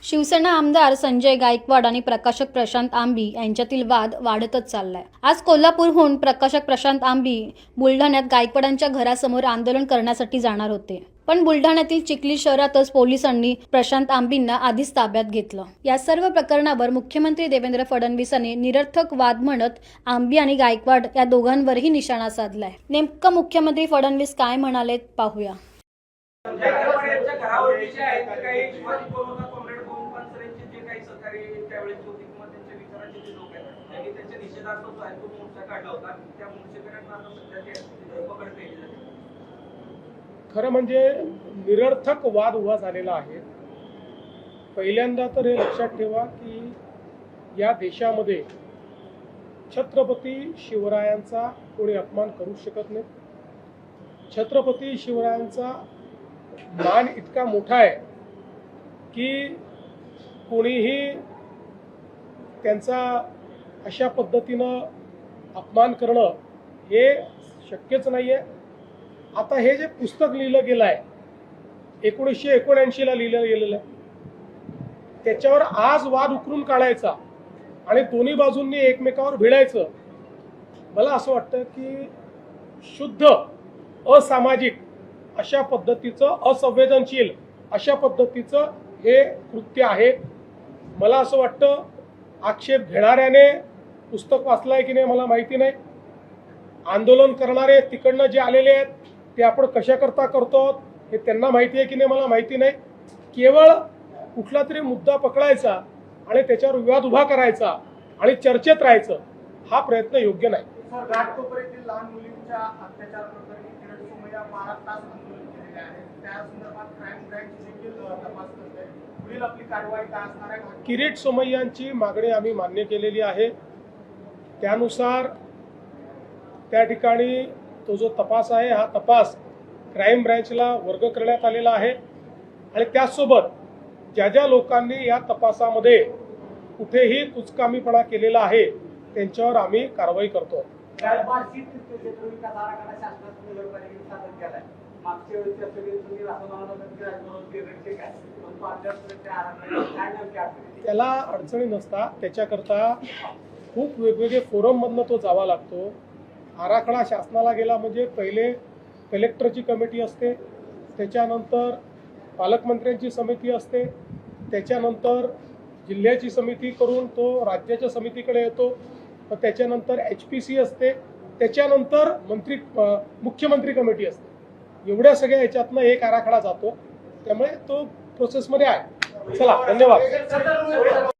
शिवसेना आमदार संजय गायकवाड आणि प्रकाशक प्रशांत आंबी यांच्यातील वाद वाढतच चाललाय। आज कोल्हापूरहून प्रकाशक प्रशांत आंबी बुलढाण्यात गायकवाडांच्या घरासमोर आंदोलन करण्यासाठी जाणार होते, पण बुलढाण्यातील चिखली शहरातच पोलिसांनी प्रशांत आंबींना आधीच ताब्यात घेतलं। या सर्व प्रकरणावर मुख्यमंत्री देवेंद्र फडणवीसांनी निरर्थक वाद म्हणत आंबी आणि गायकवाड या दोघांवरही निशाणा साधलाय। नेमकं मुख्यमंत्री फडणवीस काय म्हणाले पाहूया। खरं म्हणजे निरर्थक वाद उभा झालेला आहे। पहिल्यांदा तर हे लक्षात ठेवा की या देशामध्ये छत्रपती शिवरायांचा कोणी अपमान करू शकत नाही। छत्रपती शिवरायांचा मान इतका मोठा आहे की कोणीही त्यांचा अशा पद्धतीनं अपमान करणं हे शक्यच नाहीये। आता हे जे पुस्तक लिहिलं गेलं आहे 1979 ला लिहिलं गेलेलं आहे, त्याच्यावर आज वाद उकरून काढायचा आणि दोन्ही बाजूंनी एकमेकावर भिडायचं, मला असं वाटतं की शुद्ध असामाजिक अशा पद्धतीचं, असंवेदनशील अशा पद्धतीचं हे कृत्य आहे। मला असं वाटतं आक्षेप घेणाऱ्याने पुस्तक वाचलंय की नाही मला माहिती नाही, आंदोलन करणारे तिकडनं जे आलेले आहेत ते आपण कशाकरता करतो हे त्यांना माहिती आहे की नाही मला माहिती नाही। केवळ कुठला तरी मुद्दा पकडायचा आणि त्याच्यावर विवाद उभा करायचा आणि चर्चेत राहायचं हा प्रयत्न योग्य नाही। घाटकोपऱ्यातील लहान मुलींच्या अत्याचार प्रकरणी किरण सोमय्या 12 तास आंदोलन केलेले आहे, त्या संदर्भात क्राईम ब्रँच देखील तपास करते, पुढील आपली कारवाई काय असणार आहे? किरीट सोमय्यांची मागणी आम्ही मान्य केलेली आहे, त्यानुसार त्या ठिकाणी तो जो तपास आहे हा तपास क्राईम ब्रँचला वर्ग करण्यात आलेला आहे आणि त्याचसोबत ज्या ज्या लोकांनी या तपासामध्ये कुठेही कुचकामीपणा केलेला आहे त्यांच्यावर आम्ही कारवाई करतो। त्याला अडचणी नसतात, त्याच्याकरता खूप वेगवेगळे फोरम मधनं तो जावा लागतो। आराखडा शासनाला गेला म्हणजे पहिले कलेक्टरची कमिटी असते, त्याच्यानंतर पालकमंत्र्यांची समिती असते, त्याच्यानंतर जिल्ह्याची समिती करून तो राज्याच्या समितीकडे येतो, त्याच्यानंतर HPC असते, त्याच्यानंतर मुख्यमंत्री कमिटी असते। एवढ्या सगळ्या याच्यातनं एक आराखडा जातो, त्यामुळे तो प्रोसेसमध्ये आहे। चला, धन्यवाद।